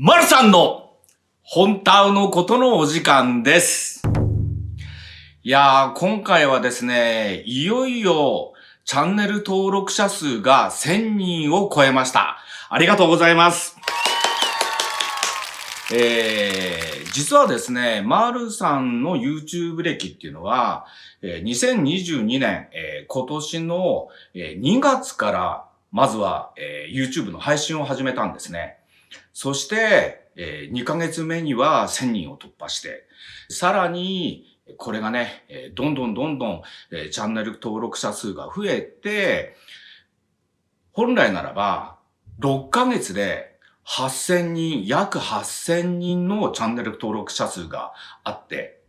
まるさんの本タウのことのお時間です。いやー、今回はですね、いよいよチャンネル登録者数が1000人を超えました。ありがとうございます。実はですね、まるさんの YouTube 歴っていうのは、2022年、今年の2月からまずは、YouTube の配信を始めたんですね。そして、2ヶ月目には1000人を突破して、さらに、これがね、どんどん、チャンネル登録者数が増えて、本来ならば、6ヶ月で8000人、約8000人のチャンネル登録者数があって、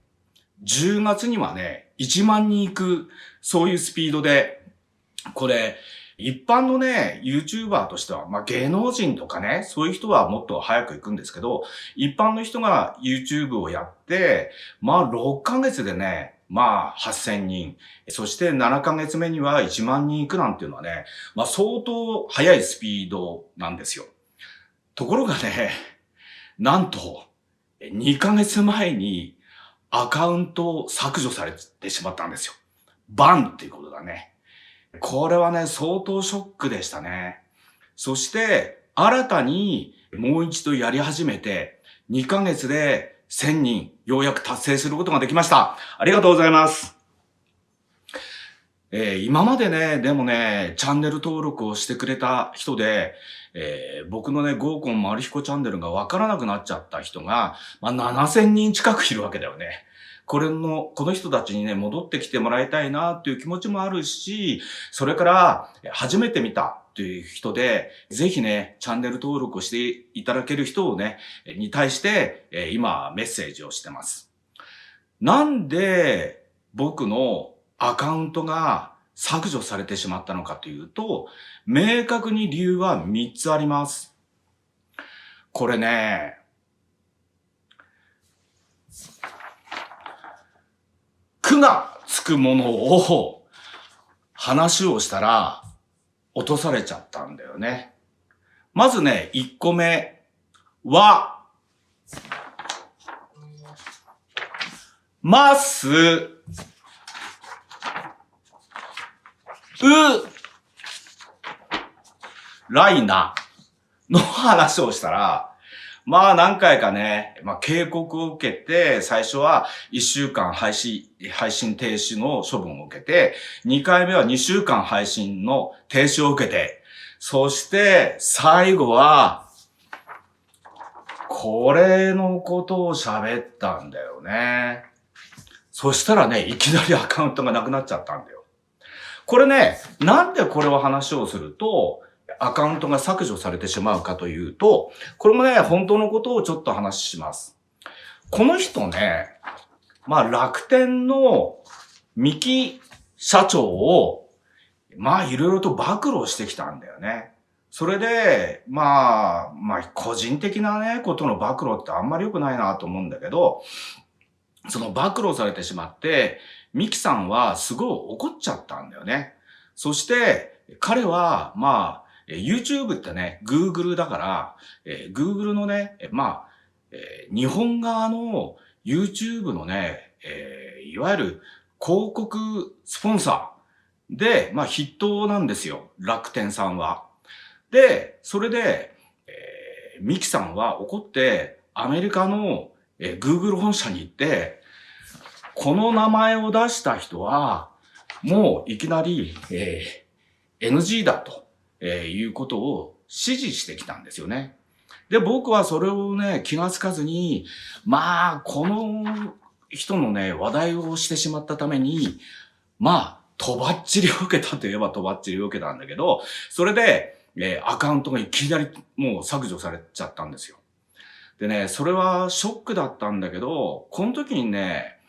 10月にはね、1万人いく、そういうスピードで、これ、一般のね、YouTuber としては、芸能人とかね、そういう人はもっと早く行くんですけど、一般の人が YouTube をやって、6ヶ月でね、8000人、そして7ヶ月目には1万人行くなんていうのはね、相当速いスピードなんですよ。ところがね、なんと、2ヶ月前にアカウントを削除されてしまったんですよ。バンっていうことだね。これはね、相当ショックでしたね。そして、新たにもう一度やり始めて、2ヶ月で1000人、ようやく達成することができました。ありがとうございます。今までね、でもね、チャンネル登録をしてくれた人で、僕のね、ゴーコンマルヒコチャンネルがわからなくなっちゃった人が、7000人近くいるわけだよね。この人たちにね、戻ってきてもらいたいなっていう気持ちもあるし、それから、初めて見たっていう人で、ぜひね、チャンネル登録をしていただける人をね、に対して、今、メッセージをしてます。なんで、僕のアカウントが削除されてしまったのかというと、明確に理由は3つあります。これね、苦がつくものを話をしたら落とされちゃったんだよね。まずね、1個目は、ます、ライナの話をしたら、何回かね、警告を受けて、最初は1週間配信停止の処分を受けて、2回目は2週間配信の停止を受けて、そして最後は、これのことを喋ったんだよね。そしたらね、いきなりアカウントがなくなっちゃったんだよ。これね、なんでこれを話をすると、アカウントが削除されてしまうかというと、これもね、本当のことをちょっと話します。この人ね、楽天の三木社長を、いろいろと暴露してきたんだよね。それで、個人的なね、ことの暴露ってあんまり良くないなと思うんだけど、その暴露されてしまって、三木さんはすごい怒っちゃったんだよね。そして、彼は、YouTube ってね、Google だから、Google のね、日本側の YouTube のね、いわゆる広告スポンサーで、筆頭なんですよ、楽天さんは。で、それで、ミキさんは怒って、アメリカの、Google 本社に行って、この名前を出した人は、もういきなり、NG だと。いうことを指示してきたんですよね。で、僕はそれをね、気がつかずに、この人のね、話題をしてしまったために、とばっちりを受けたといえばとばっちりを受けたんだけど、それで、アカウントがいきなりもう削除されちゃったんですよ。でね、それはショックだったんだけど、この時にね、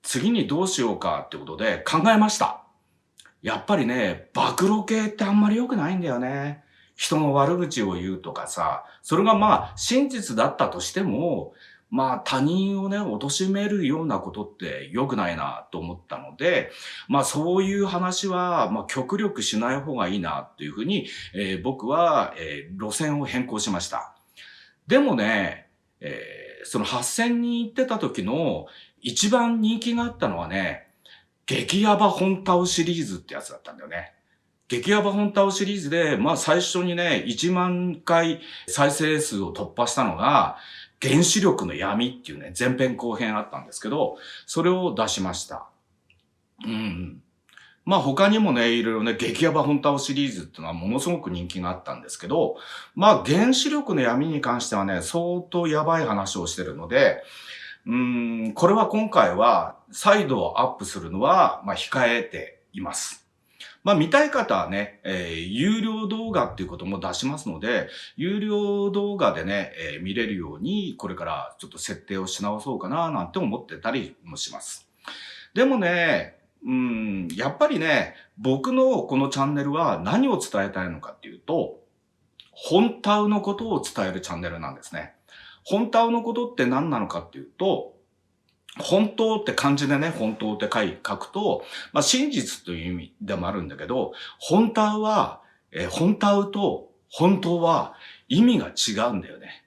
次にどうしようかってことで考えました。やっぱりね、暴露系ってあんまり良くないんだよね。人の悪口を言うとかさ、それが真実だったとしても、他人をね、貶めるようなことって良くないなと思ったので、そういう話は、極力しない方がいいなというふうに、僕は、路線を変更しました。でもね、その8000人行ってた時の一番人気があったのはね、激ヤバ本タオシリーズってやつだったんだよね。激ヤバ本タオシリーズで、まあ最初にね、1万回再生数を突破したのが、原子力の闇っていうね、前編後編あったんですけど、それを出しました。うん。まあ他にもね、いろいろね、激ヤバ本タオシリーズっていうのはものすごく人気があったんですけど、まあ原子力の闇に関してはね、相当やばい話をしてるので、これは今回は再度アップするのは、まあ控えています。まあ見たい方はね、有料動画っていうことも出しますので、有料動画でね、見れるように、これからちょっと設定をし直そうかななんて思ってたりもします。でもね、やっぱりね、僕のこのチャンネルは何を伝えたいのかっていうと、本タウのことを伝えるチャンネルなんですね。本タウのことって何なのかっていうと、本当って漢字でね、本当って書くと、まあ真実という意味でもあるんだけど、本タウは、本タウと本当は意味が違うんだよね。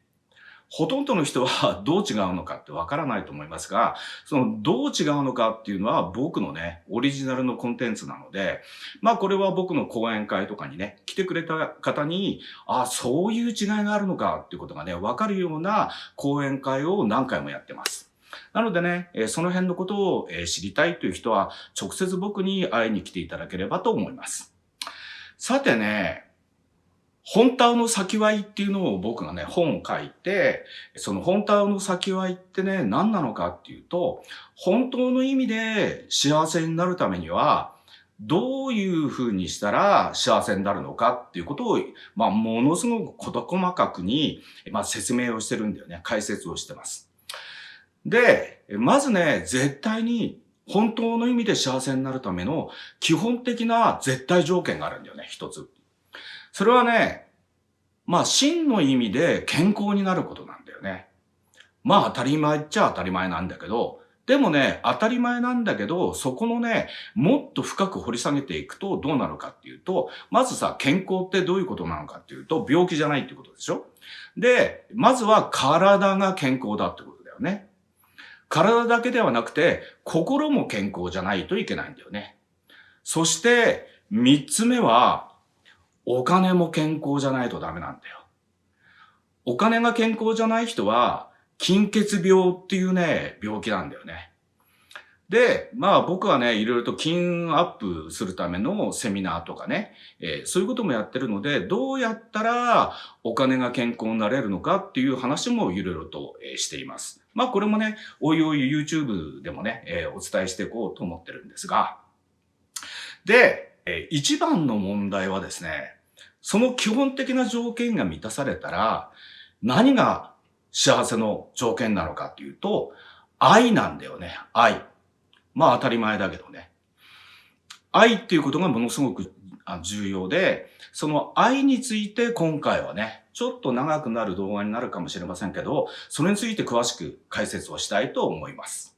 ほとんどの人はどう違うのかってわからないと思いますが、そのどう違うのかっていうのは僕のね、オリジナルのコンテンツなので、まあこれは僕の講演会とかにね、来てくれた方に、あ、そういう違いがあるのかっていうことがね、わかるような講演会を何回もやってます。なのでね、その辺のことを知りたいという人は、直接僕に会いに来ていただければと思います。さてね、本タウの先はいっていうのを僕がね、本を書いて、その本タウの先はいってね、何なのかっていうと、本当の意味で幸せになるためには、どういうふうにしたら幸せになるのかっていうことを、まあ、ものすごく事細かくに、まあ、説明をしてるんだよね。解説をしてます。で、まずね、絶対に本当の意味で幸せになるための基本的な絶対条件があるんだよね、一つ。それはね、まあ真の意味で健康になることなんだよね。まあ当たり前っちゃ当たり前なんだけど、でもね、当たり前なんだけど、そこのね、もっと深く掘り下げていくとどうなるかっていうと、まずさ、健康ってどういうことなのかっていうと、病気じゃないっていうことでしょ？で、まずは体が健康だってことだよね。体だけではなくて、心も健康じゃないといけないんだよね。そして、三つ目は、お金も健康じゃないとダメなんだよ。お金が健康じゃない人は、金欠病っていうね、病気なんだよね。で、まあ僕はね、いろいろと金アップするためのセミナーとかね、そういうこともやってるので、どうやったらお金が健康になれるのかっていう話もいろいろとしています。まあこれもね、おいおい YouTube でもね、お伝えしていこうと思ってるんですが、で、一番の問題はですね、その基本的な条件が満たされたら、何が幸せの条件なのかっていうと、愛なんだよね。愛。まあ当たり前だけどね。愛っていうことがものすごく重要で、その愛について今回はね、ちょっと長くなる動画になるかもしれませんけど、それについて詳しく解説をしたいと思います。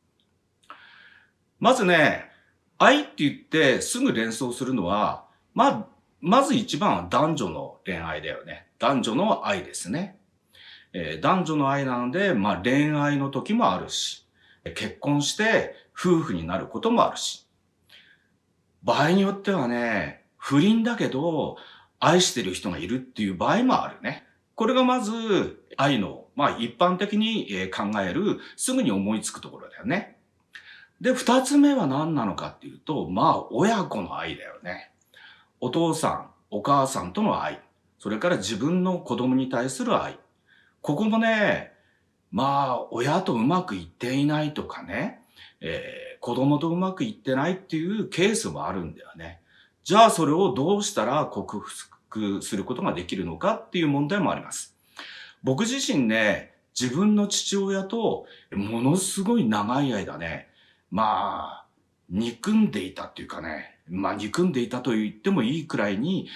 まずね、愛って言ってすぐ連想するのは、まず一番は男女の恋愛だよね。男女の愛ですね。男女の愛なので、まあ恋愛の時もあるし、結婚して夫婦になることもあるし、場合によってはね、不倫だけど愛してる人がいるっていう場合もあるね。これがまず愛の、まあ一般的に考えるすぐに思いつくところだよね。で、二つ目は何なのかっていうと、まあ親子の愛だよね。お父さん、お母さんとの愛。それから自分の子供に対する愛。ここもね、まあ、親とうまくいっていないとかね、子供とうまくいってないっていうケースもあるんだよね。じゃあそれをどうしたら克服することができるのかっていう問題もあります。僕自身ね、自分の父親とものすごい長い間ね、まあ、憎んでいたっていうかね、まあ憎んでいたと言ってもいいくらいに、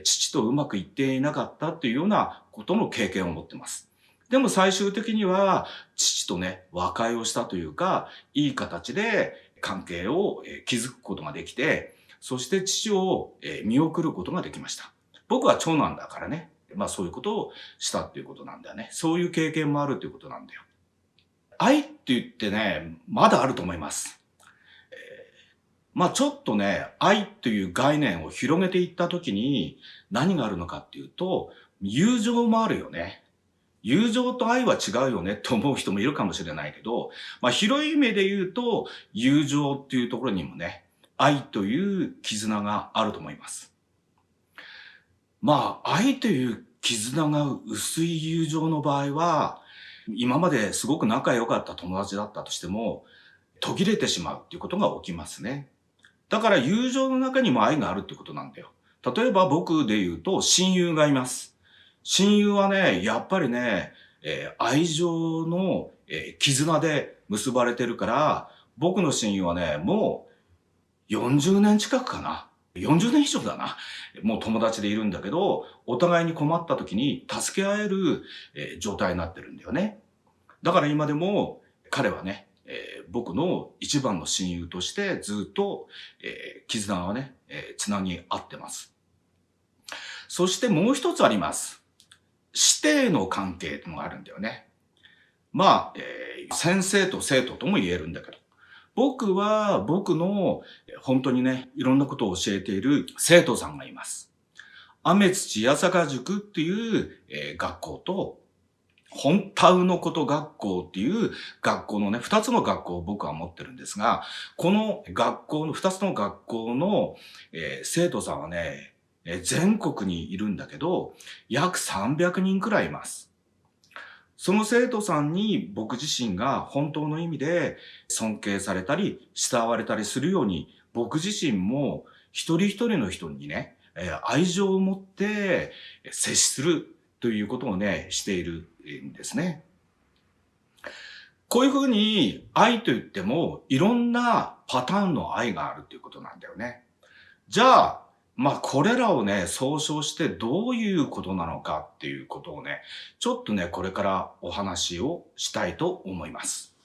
父とうまくいっていなかったっていうようなことの経験を持ってます。でも最終的には父とね、和解をしたというか、いい形で関係を築くことができて、そして父を見送ることができました。僕は長男だからね。そういうことをしたっていうことなんだよね。そういう経験もあるっていうことなんだよ。愛って言ってね、まだあると思います。ちょっとね、愛っていう概念を広げていったときに何があるのかっていうと、友情もあるよね。友情と愛は違うよねって思う人もいるかもしれないけど、広い意味で言うと、友情っていうところにもね、愛という絆があると思います。愛という絆が薄い友情の場合は、今まですごく仲良かった友達だったとしても、途切れてしまうっていうことが起きますね。だから友情の中にも愛があるってことなんだよ。例えば僕で言うと親友がいます。親友はね、やっぱりね、愛情の、絆で結ばれてるから、僕の親友はね、もう40年近くかな。40年以上だな。もう友達でいるんだけど、お互いに困った時に助け合える、状態になってるんだよね。だから今でも彼はね、僕の一番の親友としてずっと、絆をね、つなぎ合ってます。そしてもう一つあります。師弟の関係っていうのがあるんだよね。先生と生徒とも言えるんだけど、僕は僕の本当にね、いろんなことを教えている生徒さんがいます。雨土八坂塾っていう、学校と、本タウのこと学校っていう学校のね、二つの学校を僕は持ってるんですが、この学校の、二つの学校の、生徒さんはね、全国にいるんだけど、約300人くらいいます。その生徒さんに僕自身が本当の意味で尊敬されたり、慕われたりするように、僕自身も一人一人の人にね、愛情を持って接するということをね、しているんですね。こういうふうに愛と言ってもいろんなパターンの愛があるということなんだよね。じゃあ、これらをね、総称してどういうことなのかっていうことをね、ちょっとね、これからお話をしたいと思います。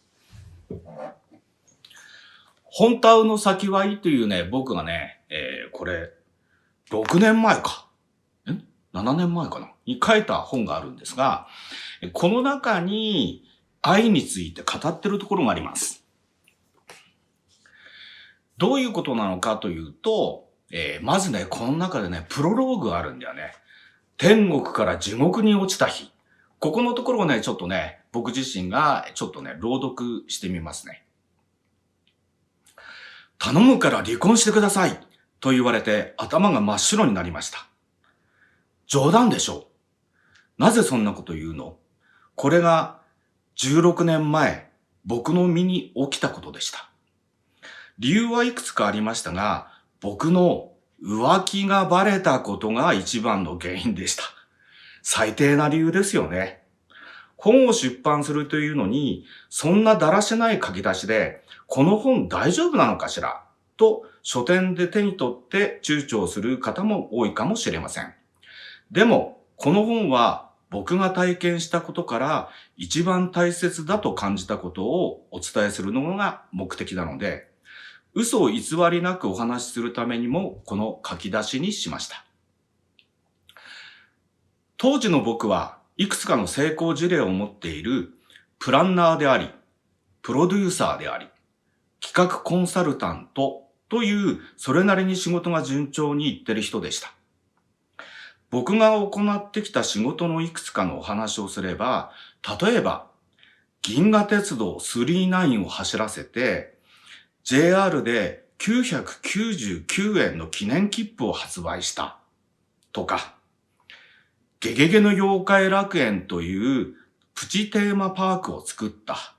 本タウの先は愛というね、僕がね、これ、6年前か。7年前かなに書いた本があるんですが、この中に愛について語ってるところがあります。どういうことなのかというと、まずね、この中でね、プロローグがあるんだよね。天国から地獄に落ちた日。ここのところをね、ちょっとね、僕自身がちょっとね、朗読してみますね。頼むから離婚してくださいと言われて頭が真っ白になりました。冗談でしょう。なぜそんなこと言うの？これが16年前、僕の身に起きたことでした。理由はいくつかありましたが、僕の浮気がバレたことが一番の原因でした。最低な理由ですよね。本を出版するというのに、そんなだらしない書き出しで、この本大丈夫なのかしらと書店で手に取って躊躇する方も多いかもしれません。でも、この本は僕が体験したことから一番大切だと感じたことをお伝えするのが目的なので、嘘を偽りなくお話しするためにもこの書き出しにしました。当時の僕はいくつかの成功事例を持っているプランナーであり、プロデューサーであり、企画コンサルタントというそれなりに仕事が順調にいってる人でした。僕が行ってきた仕事のいくつかのお話をすれば、例えば、銀河鉄道999を走らせて、JR で999円の記念切符を発売したとか、ゲゲゲの妖怪楽園というプチテーマパークを作った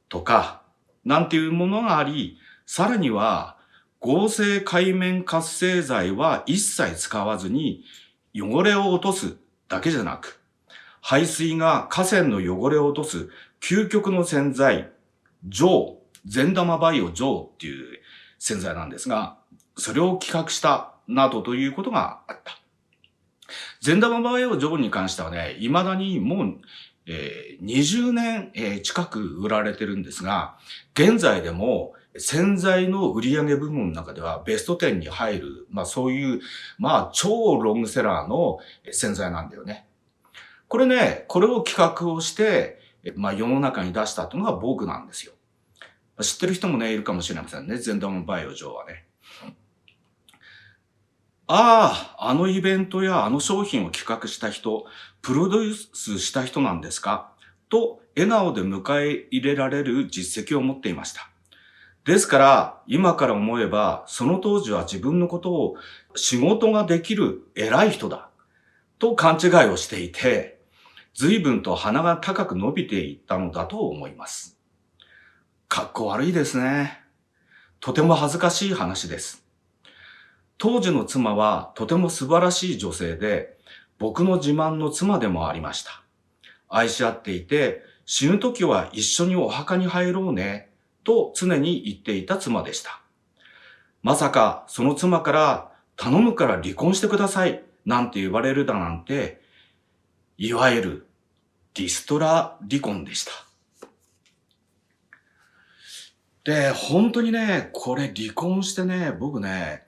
とか、なんていうものがあり、さらには合成界面活性剤は一切使わずに汚れを落とすだけじゃなく、排水が河川の汚れを落とす究極の洗剤、善玉バイオジョーっていう洗剤なんですが、それを企画したなどということがあった。善玉バイオジョーに関してはね、未だにもう、20年近く売られてるんですが、現在でも洗剤の売上部門の中ではベスト10に入る、そういう、超ロングセラーの洗剤なんだよね。これね、これを企画をして、世の中に出したというのが僕なんですよ。知ってる人もね、いるかもしれませんね。善玉バイオ上はね。あのイベントやあの商品を企画した人、プロデュースした人なんですかと、笑顔で迎え入れられる実績を持っていました。ですから、今から思えば、その当時は自分のことを仕事ができる偉い人だと勘違いをしていて、随分と鼻が高く伸びていったのだと思います。かっこ悪いですね。とても恥ずかしい話です。当時の妻はとても素晴らしい女性で、僕の自慢の妻でもありました。愛し合っていて、死ぬ時は一緒にお墓に入ろうね、と常に言っていた妻でした。まさかその妻から頼むから離婚してください、なんて言われるだなんて、いわゆるリストラ離婚でした。で、本当にね、これ離婚してね、僕ね、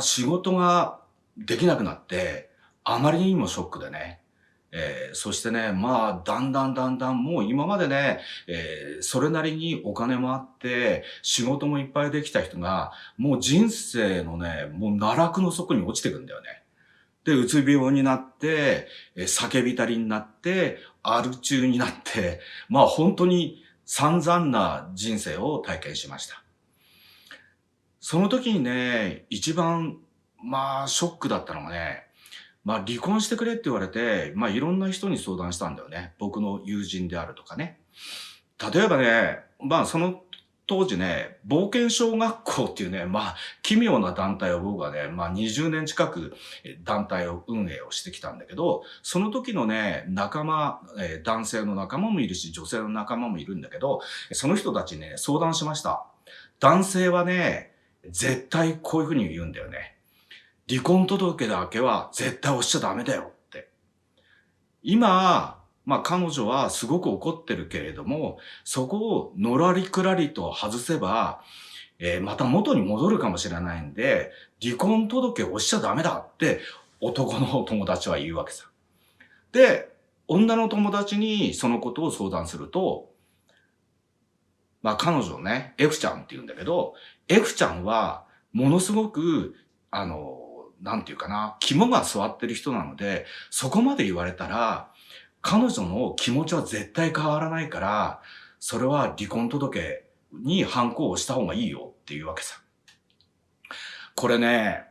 仕事ができなくなって、あまりにもショックでね。そしてね、だんだん、もう今までね、それなりにお金もあって、仕事もいっぱいできた人が、もう人生のね、もう奈落の底に落ちてくんだよね。で、うつ病になって、叫びたりになって、アル中になって、本当に散々な人生を体験しました。その時にね、一番、ショックだったのがね、離婚してくれって言われて、いろんな人に相談したんだよね。僕の友人であるとかね。例えばね、その当時ね、冒険小学校っていうね、奇妙な団体を僕はね、20年近く団体を運営をしてきたんだけど、その時のね、仲間、男性の仲間もいるし、女性の仲間もいるんだけど、その人たちにね、相談しました。男性はね、絶対こういうふうに言うんだよね。離婚届だけは絶対押しちゃダメだよって。今、彼女はすごく怒ってるけれども、そこをのらりくらりと外せば、また元に戻るかもしれないんで、離婚届を押しちゃダメだって男の友達は言うわけさ。で、女の友達にそのことを相談すると、彼女ね、F ちゃんって言うんだけど、F ちゃんはものすごく、なんていうかな、肝が据わってる人なので、そこまで言われたら、彼女の気持ちは絶対変わらないから、それは離婚届に反抗をした方がいいよっていうわけさ。これね、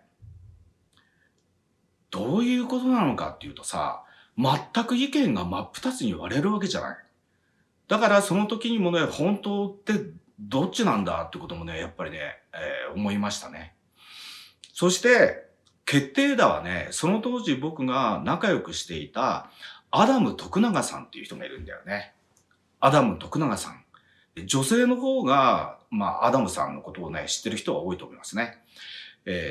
どういうことなのかっていうとさ、全く意見が真っ二つに割れるわけじゃない。だからその時にもね、本当ってどっちなんだってこともね、やっぱりね、思いましたね。そして、決定打はね、その当時僕が仲良くしていたアダム徳永さんっていう人がいるんだよね。アダム徳永さん。女性の方が、アダムさんのことをね、知ってる人は多いと思いますね。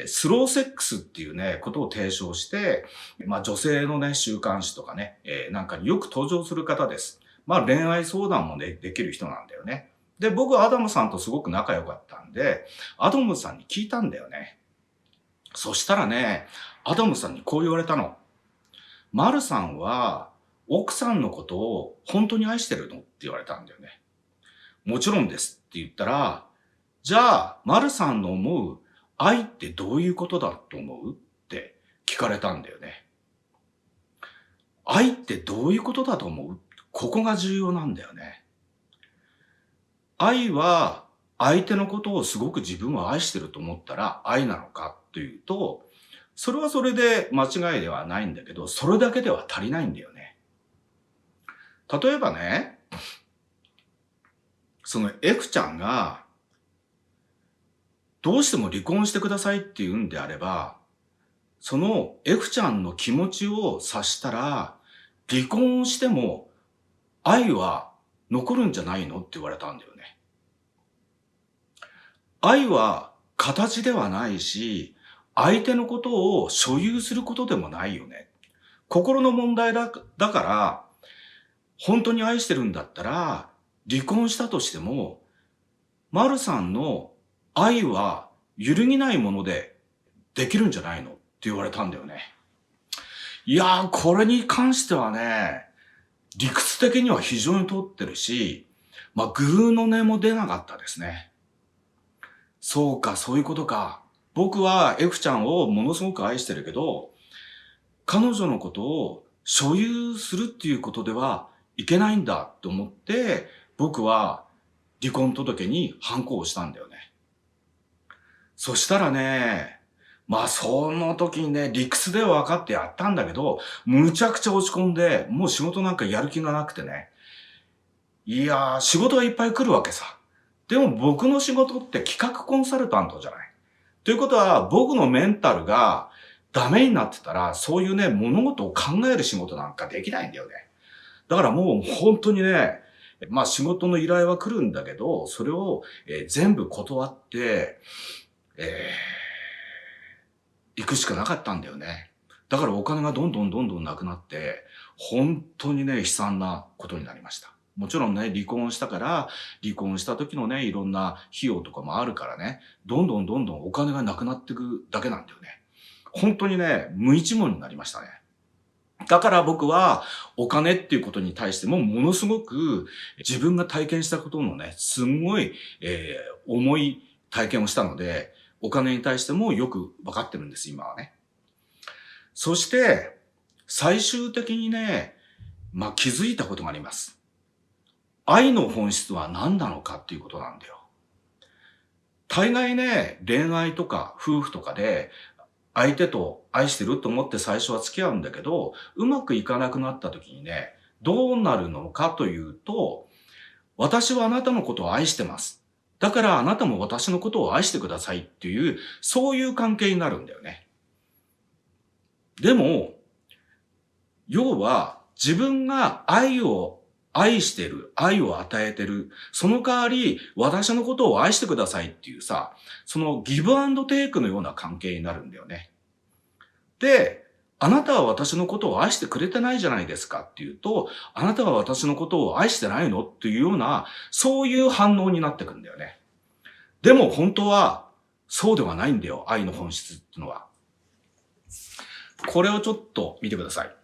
スローセックスっていうね、ことを提唱して、女性のね、週刊誌とかね、なんかによく登場する方です。恋愛相談もね、できる人なんだよね。で、僕はアダムさんとすごく仲良かったんで、アダムさんに聞いたんだよね。そしたらね、アダムさんにこう言われたの。マルさんは奥さんのことを本当に愛してるのって言われたんだよね。もちろんですって言ったら、じゃあ、マルさんの思う愛ってどういうことだと思うって聞かれたんだよね。愛ってどういうことだと思う？ここが重要なんだよね。愛は相手のことをすごく自分は愛してると思ったら愛なのかというと、それはそれで間違いではないんだけど、それだけでは足りないんだよね。例えばね、その F ちゃんがどうしても離婚してくださいって言うんであれば、その F ちゃんの気持ちを察したら、離婚をしても愛は残るんじゃないのって言われたんだよね。愛は形ではないし、相手のことを所有することでもないよね。心の問題だから、本当に愛してるんだったら、離婚したとしても、丸さんの愛は揺るぎないものでできるんじゃないのって言われたんだよね。いやー、これに関してはね、理屈的には非常に通ってるし、グーの音も出なかったですね。そうか、そういうことか。僕は F ちゃんをものすごく愛してるけど、彼女のことを所有するっていうことではいけないんだと思って、僕は離婚届に反抗をしたんだよね。そしたらね、その時にね、理屈では分かってやったんだけど、むちゃくちゃ落ち込んで、もう仕事なんかやる気がなくてね。いやー、仕事がいっぱい来るわけさ。でも僕の仕事って企画コンサルタントじゃない。ということは、僕のメンタルがダメになってたら、そういうね、物事を考える仕事なんかできないんだよね。だからもう本当にね、仕事の依頼は来るんだけど、それを、全部断って、え行くしかなかったんだよね。だからお金がどんどんどんどんなくなって、本当にね、悲惨なことになりました。もちろんね、離婚したから、離婚した時のね、いろんな費用とかもあるからね、どんどんどんどんお金がなくなっていくだけなんだよね。本当にね、無一文になりましたね。だから僕はお金っていうことに対してもものすごく自分が体験したことのね、すんごい、重い体験をしたので、お金に対してもよく分かってるんです、今はね。そして、最終的にね、気づいたことがあります。愛の本質は何なのかっていうことなんだよ。大概ね、恋愛とか夫婦とかで、相手と愛してると思って最初は付き合うんだけど、うまくいかなくなった時にね、どうなるのかというと、私はあなたのことを愛してます。だからあなたも私のことを愛してくださいっていう、そういう関係になるんだよね。でも、要は自分が愛してる、愛を与えてる、その代わり私のことを愛してくださいっていうさ、そのギブアンドテイクのような関係になるんだよね。で、あなたは私のことを愛してくれてないじゃないですかっていうと、あなたは私のことを愛してないのっていうような、そういう反応になってくるんだよね。でも本当は、そうではないんだよ、愛の本質っていうのは。これをちょっと見てください。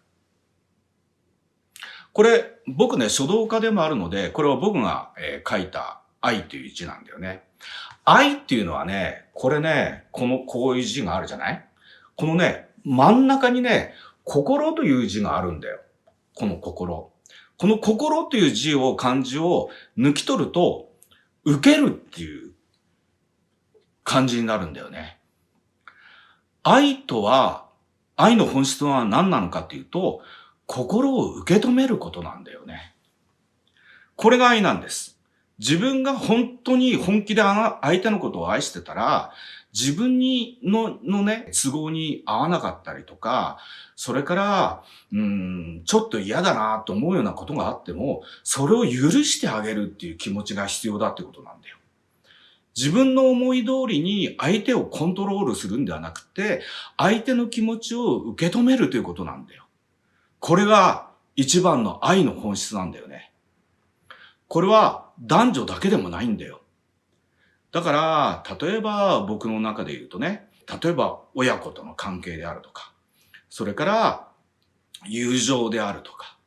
これ、僕ね、書道家でもあるので、これは僕が、書いた愛という字なんだよね。愛っていうのはね、これね、こういう字があるじゃない？このね、真ん中にね、心という字があるんだよ。この心。この心という漢字を抜き取ると、受けるっていう漢字になるんだよね。愛の本質は何なのかっていうと、心を受け止めることなんだよね。これが愛なんです。自分が本当に本気で相手のことを愛してたら、自分のね、都合に合わなかったりとか、それから、ちょっと嫌だなと思うようなことがあっても、それを許してあげるっていう気持ちが必要だってことなんだよ。自分の思い通りに相手をコントロールするんではなくて、相手の気持ちを受け止めるということなんだよ。これが一番の愛の本質なんだよね。これは男女だけでもないんだよ。だから、例えば僕の中で言うとね、例えば親子との関係であるとか、それから友情であるとか、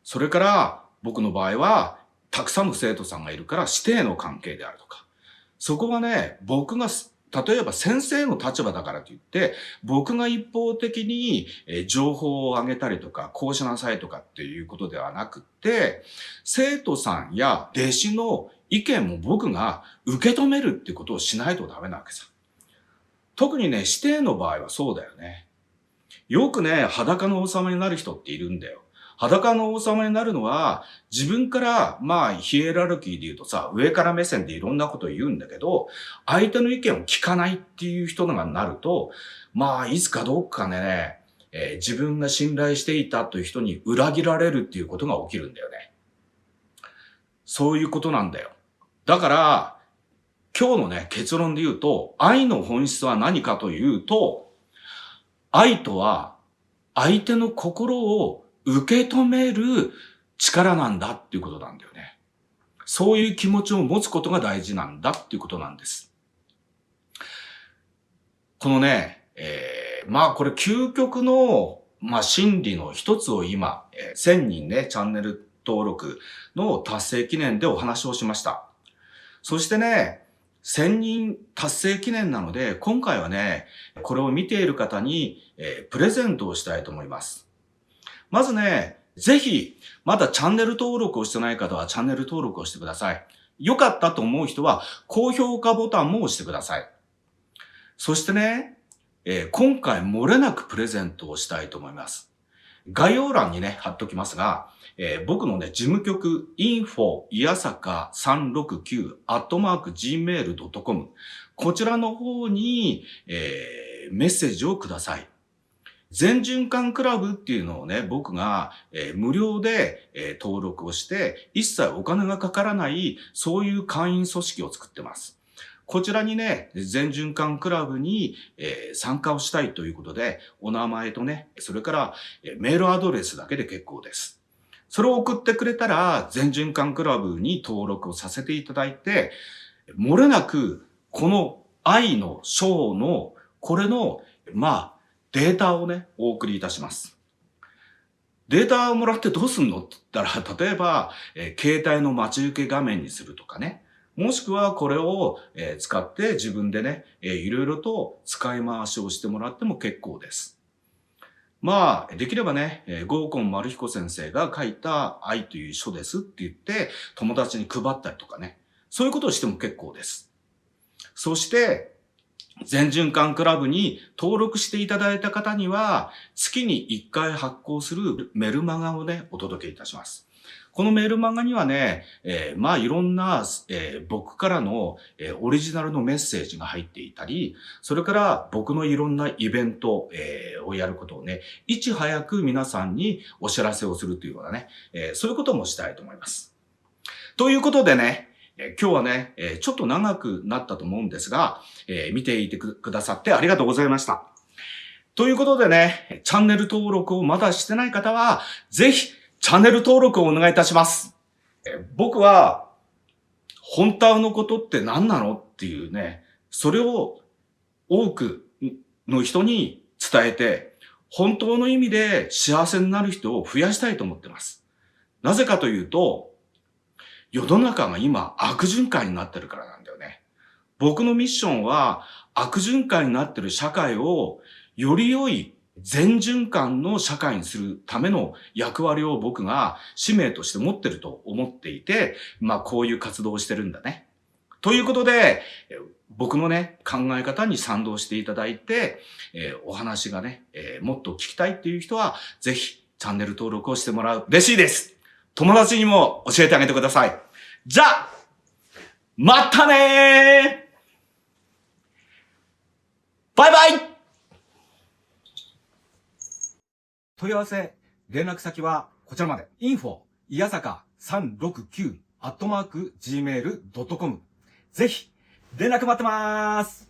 それから僕の場合はたくさんの生徒さんがいるから師弟の関係であるとか、そこがね、例えば先生の立場だからといって、僕が一方的に情報をあげたりとか、こうしなさいとかっていうことではなくって、生徒さんや弟子の意見も僕が受け止めるってことをしないとダメなわけさ。特にね、師弟の場合はそうだよね。よくね、裸の王様になる人っているんだよ。裸の王様になるのは、自分から、ヒエラルキーで言うとさ、上から目線でいろんなことを言うんだけど、相手の意見を聞かないっていう人がなると、いつかどうかね、自分が信頼していたという人に裏切られるっていうことが起きるんだよね。そういうことなんだよ。だから、今日のね、結論で言うと、愛の本質は何かというと、愛とは相手の心を受け止める力なんだっていうことなんだよね。そういう気持ちを持つことが大事なんだっていうことなんです。このね、これ究極の、真理の一つを今、1000人ね、チャンネル登録の達成記念でお話をしました。そしてね、1000人達成記念なので、今回はね、これを見ている方に、プレゼントをしたいと思います。まずね、ぜひ、まだチャンネル登録をしてない方はチャンネル登録をしてください。良かったと思う人は、高評価ボタンも押してください。そしてね、今回漏れなくプレゼントをしたいと思います。概要欄にね、貼っときますが、僕のね、事務局 info いやさか369 @gmail.com こちらの方に、メッセージをください。全循環クラブっていうのをね、僕が、無料で、登録をして、一切お金がかからない、そういう会員組織を作ってます。こちらにね、全循環クラブに、参加をしたいということで、お名前とね、それから、メールアドレスだけで結構です。それを送ってくれたら、全循環クラブに登録をさせていただいて、漏れなく、この愛の章の、これの、データをね、お送りいたします。データをもらってどうすんのって言ったら、例えば、携帯の待ち受け画面にするとかね。もしくはこれを、使って自分でね、いろいろと使い回しをしてもらっても結構です。できればね、合コン丸彦先生が書いた愛という書ですって言って、友達に配ったりとかね。そういうことをしても結構です。そして、全循環クラブに登録していただいた方には、月に1回発行するメルマガをね、お届けいたします。このメルマガにはね、いろんな、僕からの、オリジナルのメッセージが入っていたり、それから僕のいろんなイベント、をやることをね、いち早く皆さんにお知らせをするというようなね、そういうこともしたいと思います。ということでね、今日はね、ちょっと長くなったと思うんですが、見ていてくださってありがとうございました。ということでね、チャンネル登録をまだしてない方は、ぜひ、チャンネル登録をお願いいたします。僕は、本当のことって何なのっていうね、それを多くの人に伝えて、本当の意味で幸せになる人を増やしたいと思ってます。なぜかというと、世の中が今悪循環になってるからなんだよね。僕のミッションは悪循環になってる社会をより良い全循環の社会にするための役割を僕が使命として持ってると思っていて、こういう活動をしてるんだね。ということで、僕のね、考え方に賛同していただいて、お話がね、もっと聞きたいっていう人は、ぜひチャンネル登録をしてもらう。嬉しいです。友達にも教えてあげてください。じゃあ、またねー！バイバイ！問い合わせ、連絡先はこちらまで。info いやさか369 @gmail.com ぜひ、連絡待ってまーす。